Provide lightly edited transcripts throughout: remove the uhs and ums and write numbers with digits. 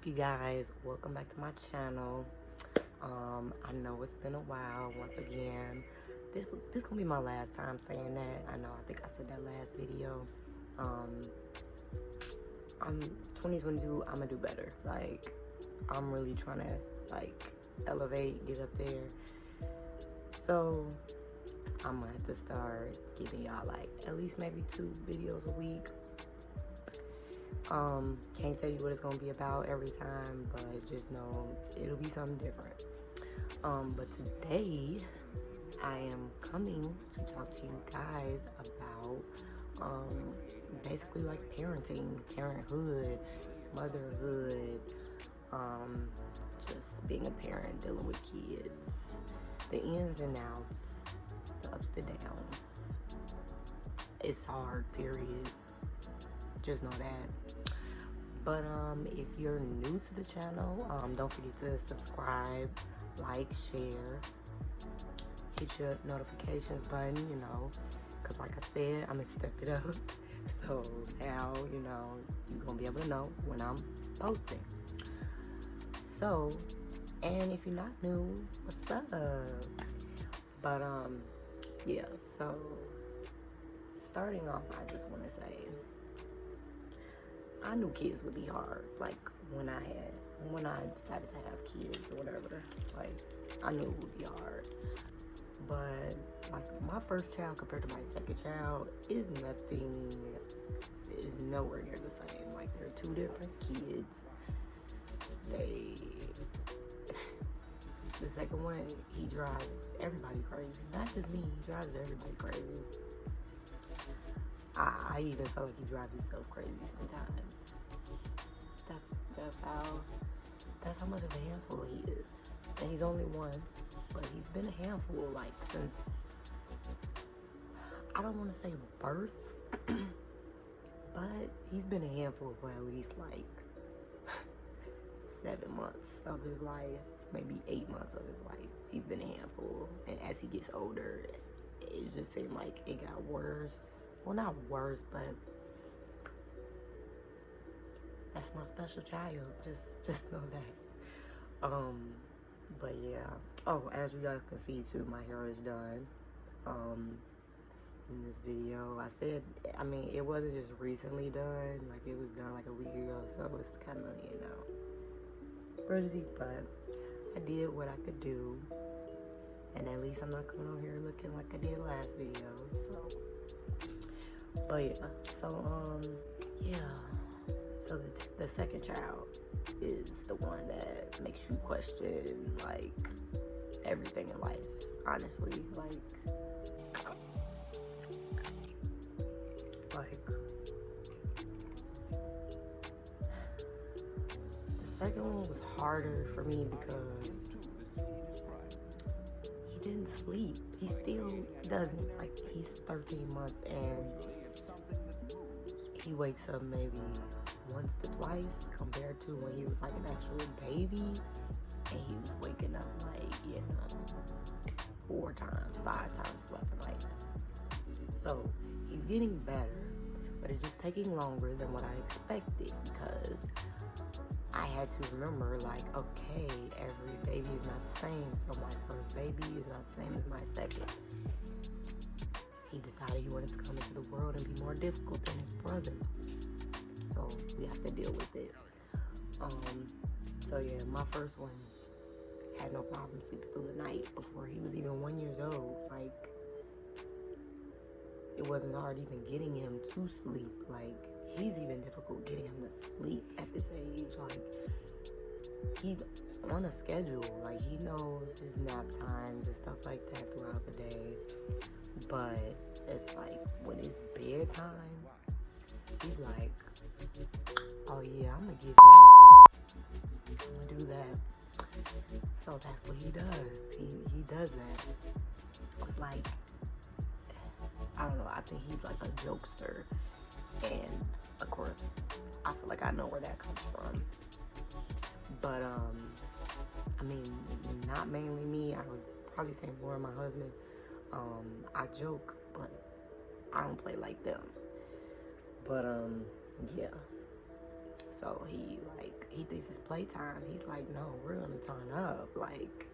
You guys, welcome back to my channel. I know it's been a while. Once again, this gonna be my last time saying that. I know, I think I said that last video. I'm 2022. I'm gonna do better. Like, I'm really trying to elevate, get up there. So I'm gonna have to start giving y'all at least maybe 2 videos a week. Can't tell you what it's gonna be about every time, but just know it'll be something different. But today I am coming to talk to you guys about basically parenting, parenthood, motherhood, just being a parent, dealing with kids, the ins and outs, the ups, the downs. It's hard, period. Just know that. But if you're new to the channel, don't forget to subscribe, like, share, hit your notifications button, because like I said, I'm gonna step it up. So now, you're gonna be able to know when I'm posting. So, and if you're not new, what's up? But yeah, so starting off, I just want to say, I knew kids would be hard. When I decided to have kids or whatever, I knew it would be hard. But my first child compared to my second child is nowhere near the same. They're 2 different kids. The second one, he drives everybody crazy. Not just me, he drives everybody crazy. I even feel like he drives himself crazy sometimes. That's how much of a handful he is. And he's only one, but he's been a handful since, I don't want to say birth, but he's been a handful for at least 7 months of his life, maybe 8 months of his life. He's been a handful, and as he gets older, it just seemed like it got worse. Well, not worse, but that's my special child. Just know that. But yeah. Oh, as you guys can see too, my hair is done. In this video, I said, it wasn't just recently done. It was done a week ago, so it's kind of, crazy. But I did what I could do, and at least I'm not coming over here looking like I did last video. So. But yeah, so so the second child is the one that makes you question everything in life, honestly. The second one was harder for me because he didn't sleep. He still doesn't. He's 13 months and he wakes up maybe once to twice compared to when he was an actual baby, and he was waking up 4 times, 5 times throughout the night. So he's getting better, but it's just taking longer than what I expected, because I had to remember okay, every baby is not the same. So my first baby is not the same as my second. He decided he wanted to come into the world and be more difficult than his brother. So we have to deal with it. So yeah, my first one had no problem sleeping through the night before he was even 1 year old. It wasn't hard even getting him to sleep. He's even difficult getting him to sleep at this age. He's on a schedule. He knows his nap times and stuff like that throughout the day. But it's when it's bedtime, he's oh yeah, I'm gonna give you, I'm gonna do that. So that's what he does. He does that. It's I don't know, I think he's a jokester. And of course, I feel I know where that comes from. But not mainly me. I would probably say more my husband. I joke, but I don't play like them. But yeah. So he thinks it's playtime. He's like, no, we're gonna turn up. Like,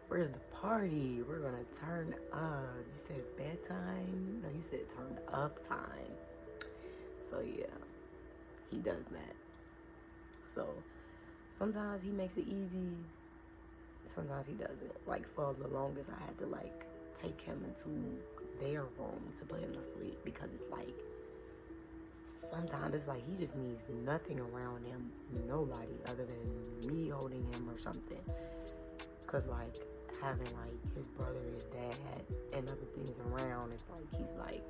where's the party? We're gonna turn up. You said bedtime? No, you said turn up time. So yeah, he does that. So sometimes he makes it easy. Sometimes he doesn't. Like, for the longest, I had to like take him into their room to put him to sleep, because it's like, sometimes it's like he just needs nothing around him, nobody other than me holding him or something. Cause like having like his brother, his dad, and other things around, it's like he's like,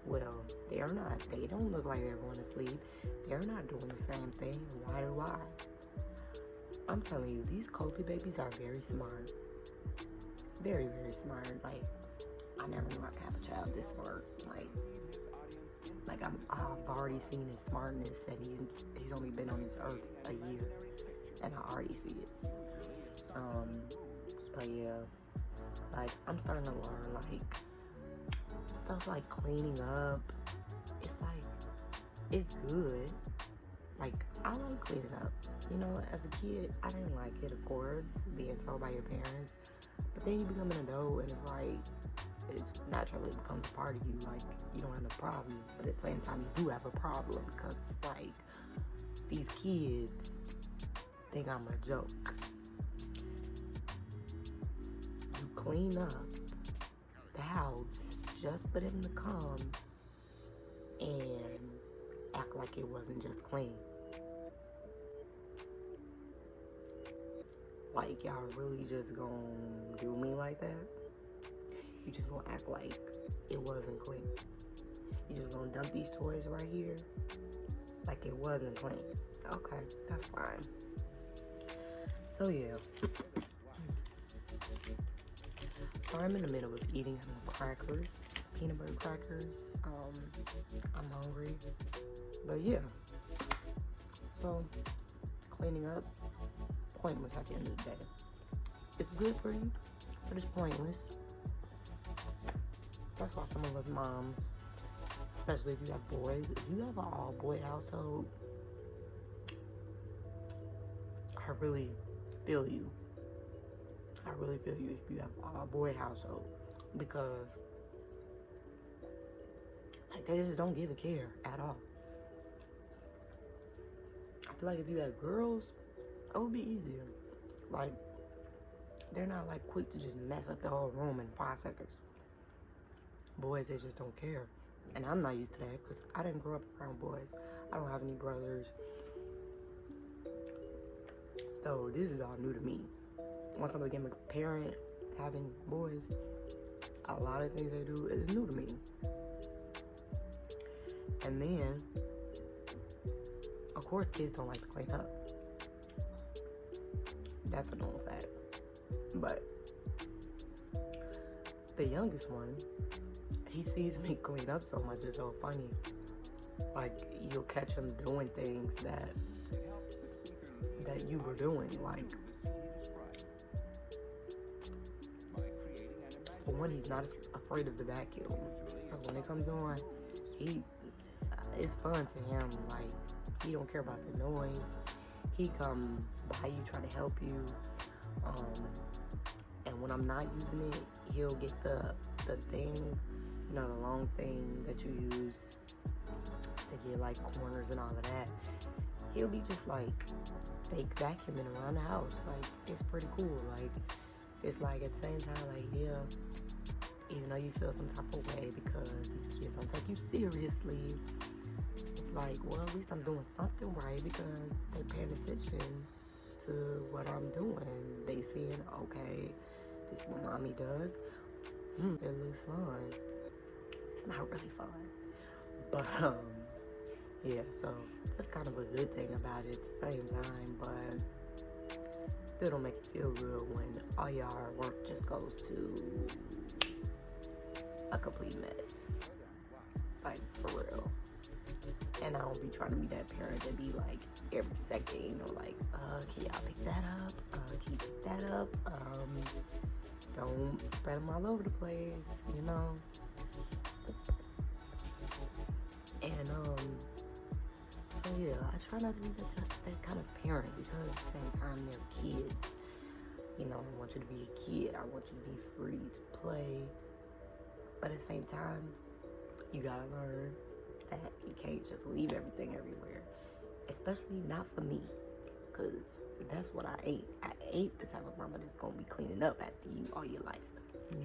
well, they don't look like they're going to sleep. They're not doing the same thing. Why do I? I'm telling you, these Kofi babies are very smart. Very, very smart. Like, I never knew I could have a child this smart. Like I've already seen his smartness, and he's only been on this earth a year, and I already see it. But yeah, like, I'm starting to learn like stuff like cleaning up. It's like, it's good. Like, I like cleaning up. You know, as a kid, I didn't like it, of course, being told by your parents. But then you become an adult, and it's like, it just naturally becomes a part of you. Like, you don't have a problem, but at the same time, you do have a problem, because it's like, these kids think I'm a joke. You clean up the house just for them to come and act like it wasn't just clean. Like, y'all really just gonna do me like that? You just gonna act like it wasn't clean? You just gonna dump these toys right here like it wasn't clean? Okay, that's fine. So yeah. So I'm in the middle of eating some crackers, peanut butter crackers. I'm hungry. But yeah. So, cleaning up, pointless at the end of the day. It's good for you, but it's pointless. That's why some of us moms, especially if you have boys, if you have an all-boy household, I really feel you. I really feel you if you have an all-boy household, because like, they just don't give a care at all. I feel like if you had girls, it would be easier. Like, they're not like quick to just mess up the whole room in 5 seconds. Boys, they just don't care. And I'm not used to that, because I didn't grow up around boys. I don't have any brothers. So this is all new to me. Once I became a parent, having boys, a lot of things they do is new to me. And then, of course, kids don't like to clean up. That's a known fact. But the youngest one, he sees me clean up so much, it's so funny. Like, you'll catch him doing things that you were doing. Like, for one, he's not afraid of the vacuum. So when it comes on, it's fun to him. Like, he don't care about the noise. He come by you, try to help you. And when I'm not using it, he'll get the thing, you know, the long thing that you use to get like corners and all of that. He'll be just like fake vacuuming around the house. Like, it's pretty cool. Like, it's like at the same time, like, yeah, even though you feel some type of way because these kids don't take you seriously, it's like, well, at least I'm doing something right, because they're paying attention to what I'm doing. They seeing, okay, this is what mommy does. It looks fun. It's not really fun. But, yeah, so that's kind of a good thing about it at the same time, but still don't make you feel good when all your hard work just goes to a complete mess. Like, for real. And I don't be trying to be that parent that be like, every second, you know, like, can y'all pick that up? Can you pick that up? Don't spread them all over the place, you know? And, so yeah, I try not to be that kind of parent because at the same time they're kids. You know, I want you to be a kid. I want you to be free to play. But at the same time, you gotta learn that you can't just leave everything everywhere. Especially not for me. Because that's what I ate. I ate the type of mama that's gonna be cleaning up after you all your life.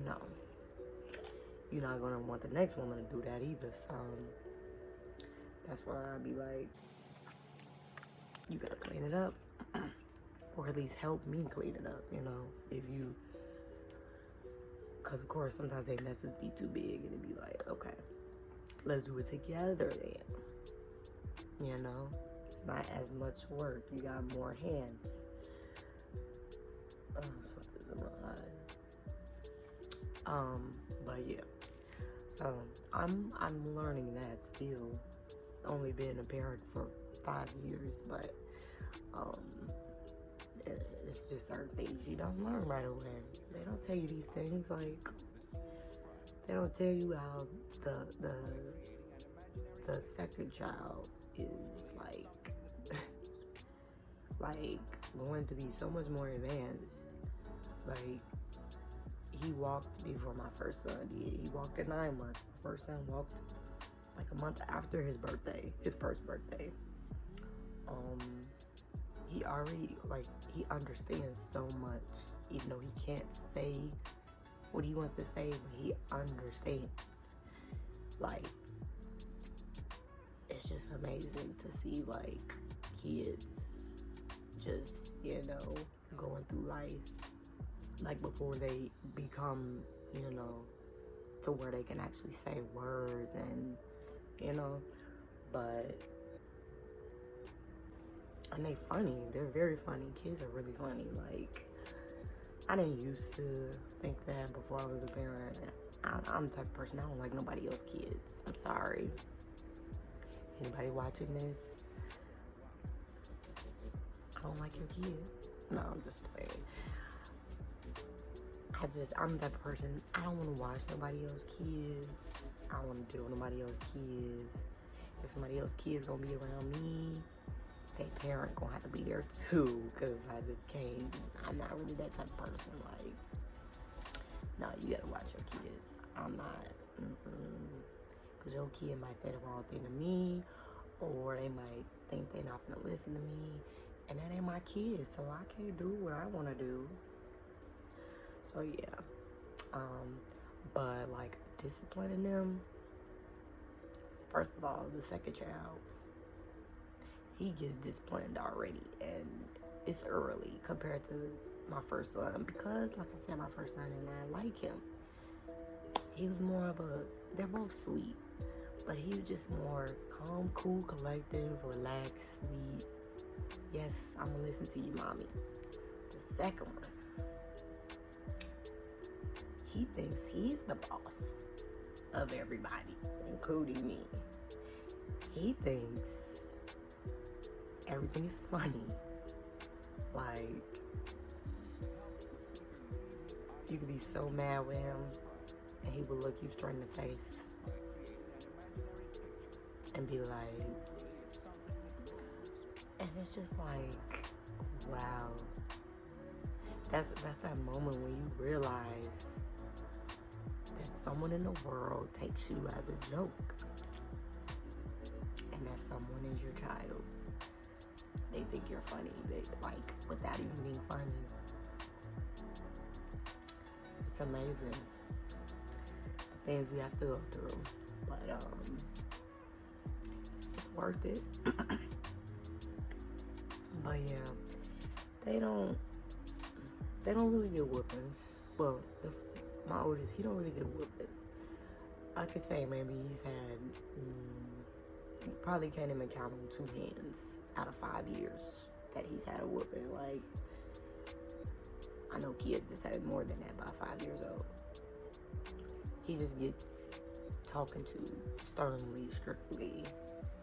No. You're not gonna want the next woman to do that either. So that's why I'd be like, you gotta clean it up. Or at least help me clean it up, you know, if you, because of course sometimes they messes be too big and it'd be like, okay, let's do it together then, you know, it's not as much work, you got more hands. Something's in my eye. But yeah, so I'm learning that still, only been a parent for 5 years, but it's just certain things you don't learn right away. They don't tell you these things, like they don't tell you how the second child is like going to be so much more advanced. Like he walked before my first son did. He walked at 9 months. My first son walked like a month after his birthday, his first birthday. He already, like, he understands so much, even though he can't say what he wants to say, but he understands. Like, it's just amazing to see, like, kids just, you know, going through life, like, before they become, you know, to where they can actually say words and, you know, but... And they funny. They're very funny. Kids are really funny. Like, I didn't used to think that before I was a parent. I'm the type of person, I don't like nobody else's kids. I'm sorry. Anybody watching this? I don't like your kids. No, I'm just playing. I'm the type of person, I don't want to watch nobody else's kids. I don't want to deal with nobody else's kids. If somebody else's kids gonna be around me, their parent gonna have to be there too, because I just can't. I'm not really that type of person. Like, no, you gotta watch your kids. I'm not, because your kid might say the wrong thing to me, or they might think they're not gonna listen to me, and that ain't my kid, so I can't do what I want to do. So yeah, but like disciplining them. First of all, the second child, he gets disciplined already, and it's early compared to my first son, because like I said, my first son and I like him. He was more of a, they're both sweet, but he was just more calm, cool, collective, relaxed, sweet. Yes, I'm gonna listen to you, mommy. The second one, he thinks he's the boss of everybody, including me. He thinks everything is funny. Like, you could be so mad with him, and he would look you straight in the face and be like, and it's just like, wow. That's that moment when you realize that someone in the world takes you as a joke, and that someone is your child. They think you're funny. They, like, without even being funny. It's amazing the things we have to go through, but it's worth it. But yeah, they don't really get whoopings. Well, my oldest, he don't really get whoopings. I could say maybe he's had, probably can't even count on 2 hands out of 5 years that he's had a whooping. Like, I know kids just had more than that by 5 years old. He just gets talking to sternly, strictly.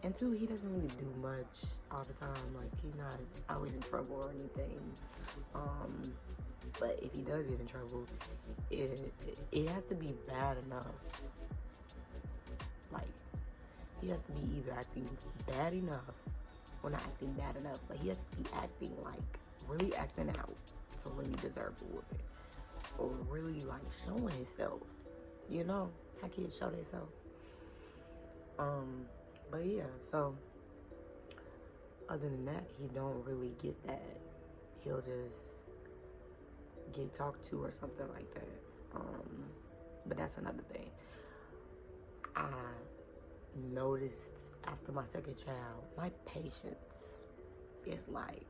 And 2, he doesn't really do much all the time. Like, he's not always in trouble or anything. But if he does get in trouble, it has to be bad enough. Like, he has to be either acting bad enough Well, not acting bad enough, but he has to be acting like really acting out to really deserve a whooping, or really like showing himself. You know how kids show themselves. But yeah, so other than that, he don't really get that. He'll just get talked to or something like that. But that's another thing. I noticed after my second child, my patience is like,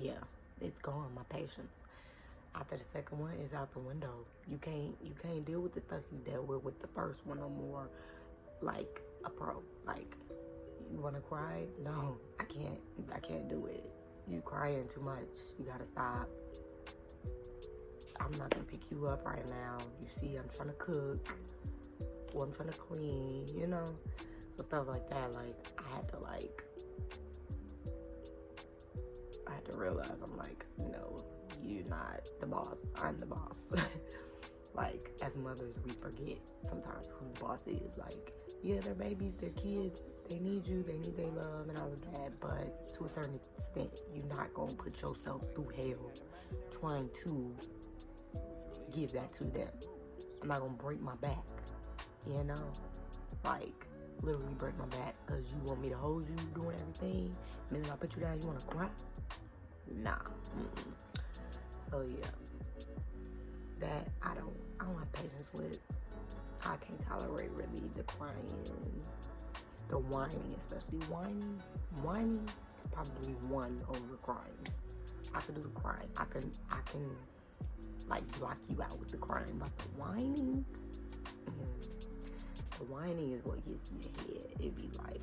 yeah, it's gone. My patience after the second one is out the window. You can't deal with the stuff you dealt with the first one no more. Like a pro. Like, you wanna cry? No, I can't do it. You crying too much. You gotta stop. I'm not gonna pick you up right now. You see, I'm trying to cook, or I'm trying to clean, you know? So stuff like that, like, I had to realize, I'm like, no, you're not the boss, I'm the boss. Like, as mothers, we forget sometimes who the boss is. Like, yeah, they're babies, they're kids, they need you, they need their love and all of that, but to a certain extent, you're not gonna put yourself through hell trying to give that to them. I'm not gonna break my back, you know? Like, literally break my back because you want me to hold you doing everything, and then I put you down, you wanna cry? Nah. Mm-mm. So yeah, that I don't have patience with. I can't tolerate really the crying, the whining, especially whining. Whining is probably one over crying. I can do the crying. I can like block you out with the crying, but the whining, the whining is what gets to your head. It'd be like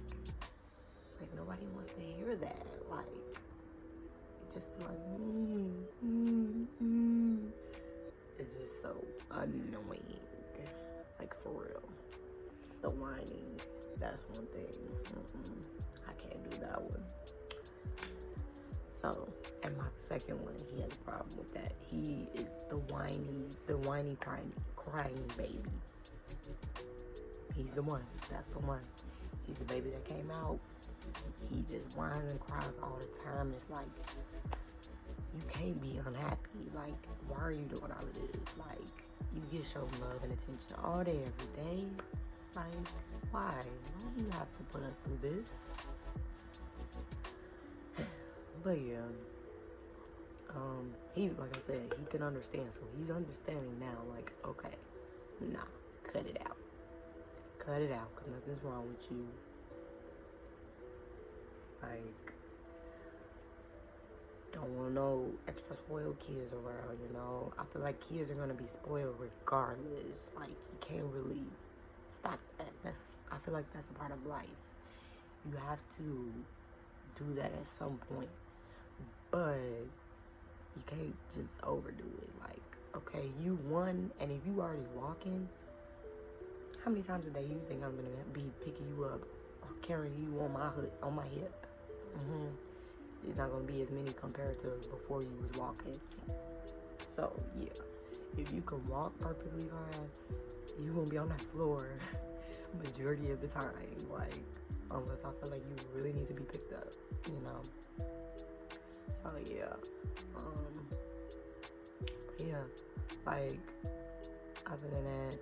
nobody wants to hear that. Like, it just be like, It's just so annoying. Like, for real. The whining, that's one thing. I can't do that one. So, and my second one, he has a problem with that. He is the whiny, crying baby. He's the one. That's the one. He's the baby that came out. He just whines and cries all the time. It's like, you can't be unhappy. Like, why are you doing all of this? Like, you get shown love and attention all day, every day. Like, why? Why do you have to put us through this? But yeah, he's, like I said, he can understand. So he's understanding now. Like, okay, nah, cut it out. Cut it out, because nothing's wrong with you. Like, don't want no extra spoiled kids around, you know? I feel like kids are gonna be spoiled regardless. Like, you can't really stop that. I feel like that's a part of life. You have to do that at some point. But you can't just overdo it. Like, okay, you won, and if you already walking, how many times a day you think I'm gonna be picking you up or carrying you on my hip? It's not gonna be as many compared to before you was walking. So yeah, if you can walk perfectly fine, you gonna be on that floor majority of the time. Like, unless I feel like you really need to be picked up, you know. So yeah, yeah, like, other than that,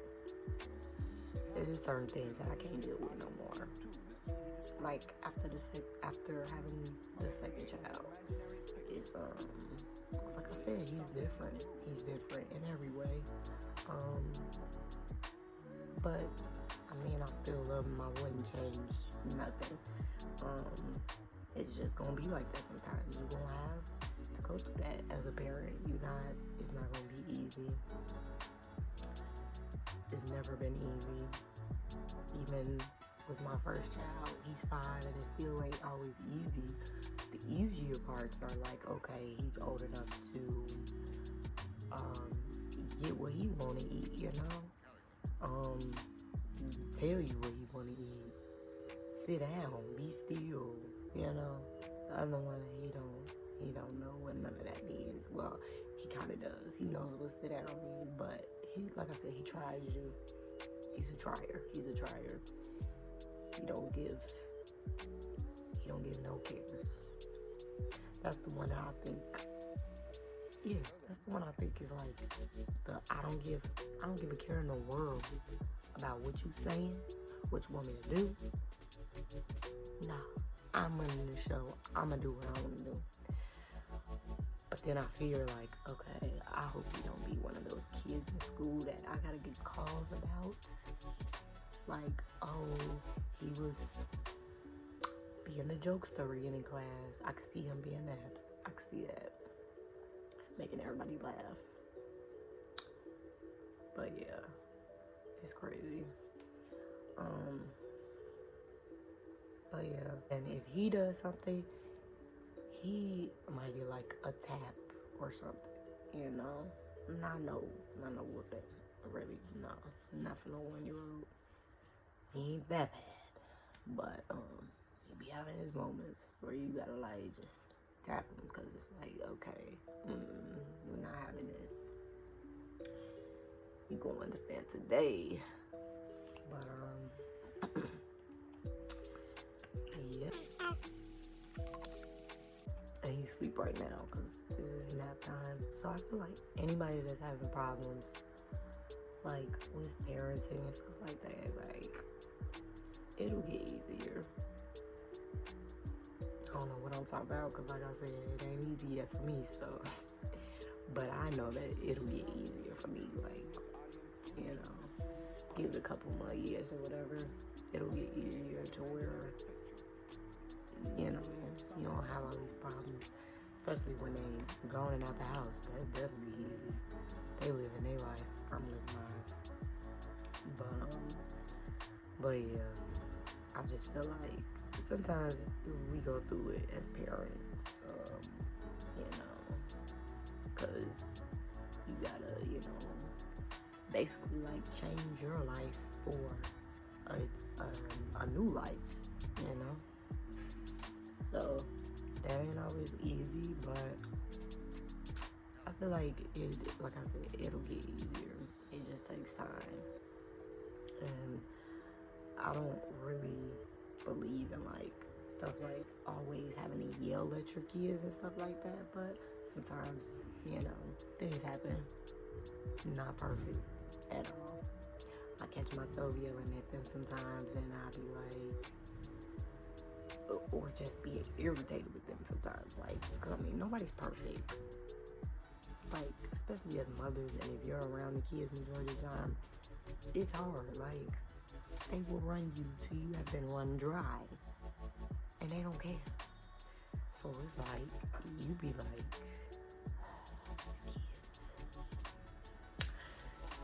there's just certain things that I can't deal with no more. Like, after having the second child, it's like I said, he's different. He's different in every way. But I mean, I still love him. I wouldn't change nothing. It's just gonna be like that sometimes. You're gonna have to go through that as a parent. It's not gonna be easy. It's never been easy. Even with my first child, he's 5 and it still ain't always easy. The easier parts are like, okay, he's old enough to get what he want to eat, you know? Tell you what he want to eat. Sit down, be still, you know? The other one, he don't know what none of that means. Well, he kind of does. He knows what sit down means, but he, like I said, he tries you. He's a trier. He's a trier. He don't give no cares. That's the one that I think, yeah, that's the one I think is like the I don't give a care in the world about what you saying, what you want me to do. Nah, I'm running the show. I'm gonna do what I want to do. But then I fear like, okay, I hope you don't be one of those kids in school that I gotta get calls about. Like, oh, he was being the jokester again in class. I could see him being that. I could see that. Making everybody laugh. But yeah, it's crazy. But yeah, and if he does something, he might get like a tap or something, you know? Not no whooping. Really, no. Not for no 1-year-old. He ain't that bad. But, he be having his moments where you gotta like just tap him because it's like, okay, we're not having this. You gonna understand today. But, yeah. And he sleep right now because this is nap time. So I feel like anybody that's having problems like with parenting and stuff like that, like it'll get easier. I don't know what I'm talking about because like I said, it ain't easy yet for me, so but I know that it'll get easier for me, like, you know, give it a couple more years or whatever, it'll get easier to where, you know, you don't have all these problems, especially when they gone and out the house. That's definitely easy. They living their life, I'm living mine. But yeah, I just feel like sometimes we go through it as parents, you know, because you gotta, you know, basically like change your life for a new life, you know. So that ain't always easy, but I feel like it, like I said, it'll get easier. It just takes time. And I don't really believe in like stuff like always having to yell at your kids and stuff like that, but sometimes, you know, things happen. Not perfect at all. I catch myself yelling at them sometimes and I'll be like, or just be irritated with them sometimes. Like, I mean, nobody's perfect. Like, especially as mothers, and if you're around the kids majority of the time, it's hard. Like, they will run you till you have been run dry, and they don't care. So it's like, you be like, these kids.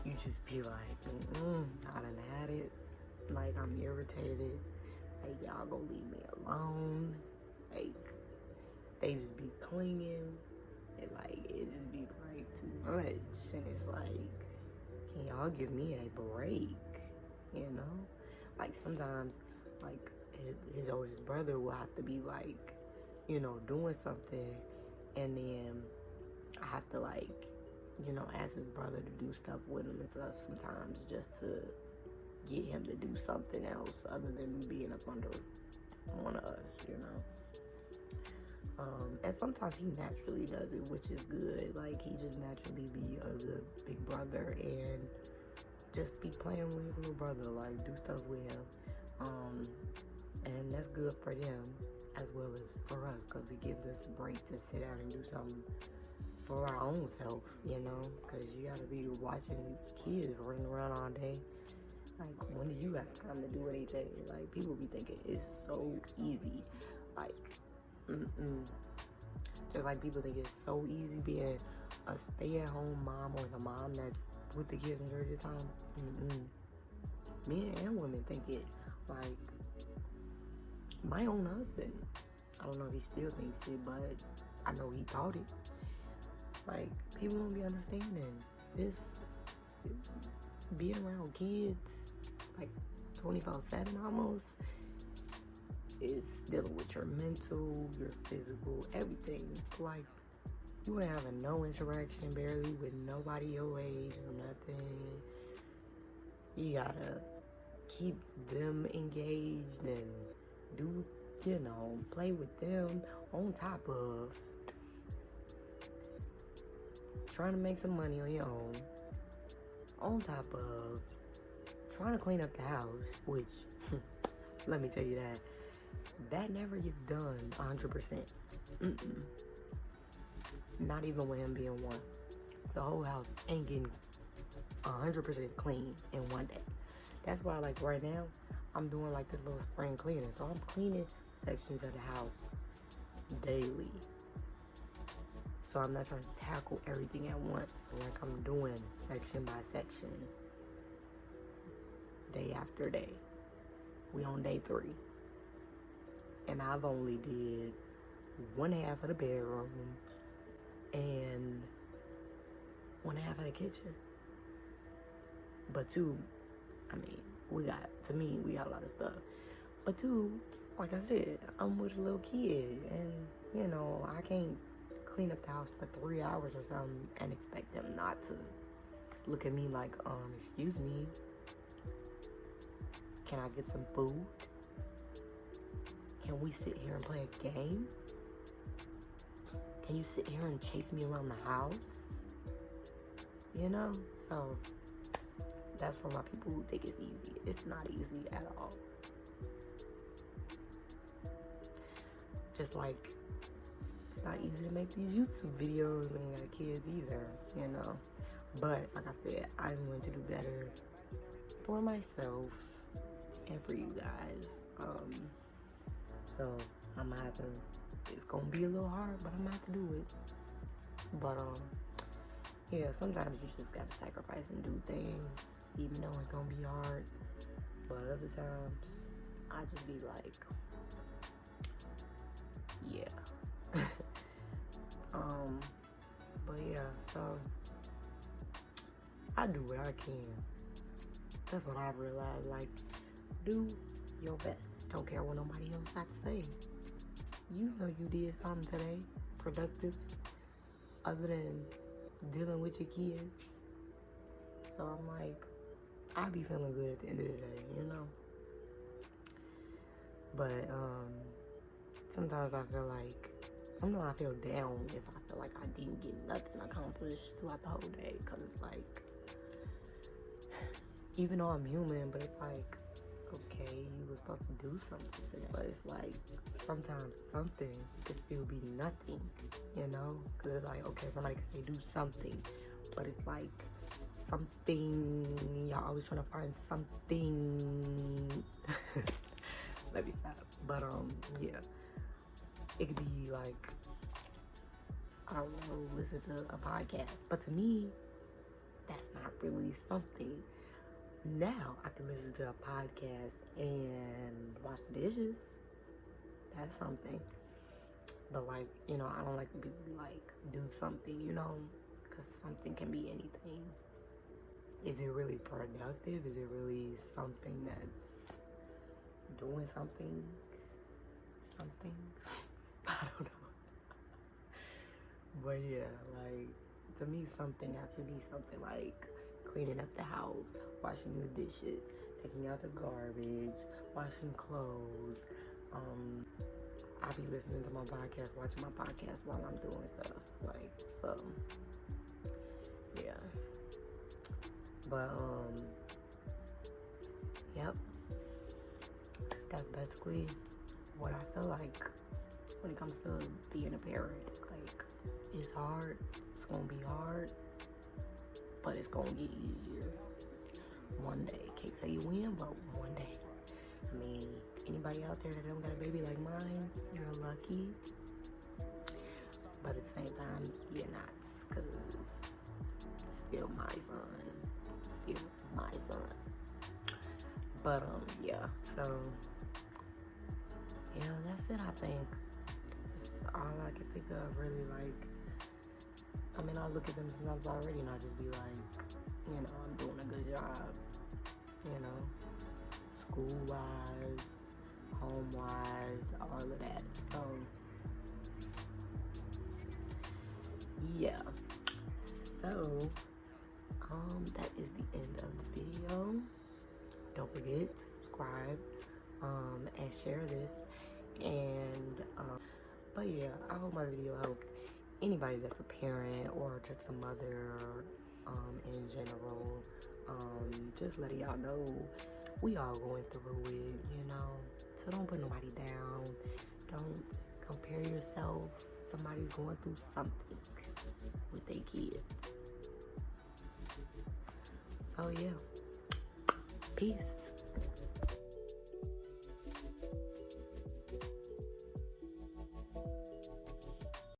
You just be like, I done had it. Like, I'm irritated. Like, y'all gonna leave me alone. Like, they just be clinging. And like, it just be like too much. And it's like, can y'all give me a break? You know? Like sometimes, like his oldest brother will have to be like, you know, doing something. And then I have to like, you know, ask his brother to do stuff with him and stuff sometimes just to get him to do something else other than being up under one of us, you know? And sometimes he naturally does it, which is good. Like, he just naturally be a good big brother and just be playing with his little brother, like, do stuff with him. And that's good for them as well as for us, because it gives us a break to sit down and do something for our own self, you know? Because you gotta be watching kids running around all day. Like, when do you have time to do anything? Like, people be thinking it's so easy. Like, just like people think it's so easy being a stay-at-home mom or the mom that's with the kids majority of the time. Men and women think it. Like, my own husband, I don't know if he still thinks it, but I know he thought it. Like, people don't be understanding this. Being around kids, like 24/7 almost, is dealing with your mental, your physical, everything. Like, you ain't having no interaction barely with nobody your age or nothing. You gotta keep them engaged and do, play with them on top of trying to make some money on your own, on top of trying to clean up the house, which, let me tell you that never gets done 100%. Not even with him being one. The whole house ain't getting 100% clean in one day. That's why, like, right now, I'm doing like this little spring cleaning. So I'm cleaning sections of the house daily. So I'm not trying to tackle everything at once. Like, I'm doing section by section, day after day. We on day 3. And I've only did one half of the bedroom and one half of the kitchen. But 2, I mean, we got a lot of stuff. But 2, like I said, I'm with a little kid, and I can't clean up the house for 3 hours or something and expect them not to look at me like, excuse me, can I get some food? Can we sit here and play a game? Can you sit here and chase me around the house? So that's for my people who think it's easy. It's not easy at all. Just like it's not easy to make these YouTube videos when you got kids either, But like I said, I'm going to do better for myself and for you guys. So I'm gonna have to, it's gonna be a little hard, but I'm gonna have to do it. But yeah, sometimes you just gotta sacrifice and do things, even though it's gonna be hard. But other times, I just be like, yeah. But yeah, so I do what I can. That's what I've realized. Like, do your best. Don't care what nobody else has to say. You know you did something today productive other than dealing with your kids. So I'm like, I be feeling good at the end of the day, But sometimes I feel down if I feel like I didn't get nothing accomplished throughout the whole day. Because it's like, even though I'm human, but it's like, okay, you were supposed to do something today. But it's like, sometimes something could still be nothing, Because it's like, okay, somebody can say do something. But it's like, something, y'all always trying to find something. Let me stop. But, yeah. It could be like, I don't know, listen to a podcast. But to me, that's not really something. Now I can listen to a podcast and wash the dishes. That's something. But like, I don't like when people be like, do something, because something can be anything. Is it really productive? Is it really something that's doing something? I don't know. But yeah, like, to me, something has to be something like cleaning up the house, washing the dishes, taking out the garbage, washing clothes. I be listening to my podcast, watching my podcast while I'm doing stuff. Like, so, yeah. But, yep. That's basically what I feel like when it comes to being a parent. Like, it's hard. It's gonna be hard. But it's gonna get easier one day. Can't say you win, but one day. I mean, anybody out there that don't got a baby like mine, you're lucky. But at the same time, you're not, because still my son. Still my son. But, yeah, so, yeah, that's it, I think. It's all I can think of, really, like, I mean, I look at them sometimes already and I just be like, I'm doing a good job, school-wise, home-wise, all of that. So, yeah. So, that is the end of the video. don't forget to subscribe and share this. And but yeah, I hope my video helped anybody that's a parent or just a mother in general. Just letting y'all know we all going through it, you know. So don't put nobody down. Don't compare yourself. Somebody's going through something with their kids. So yeah, peace.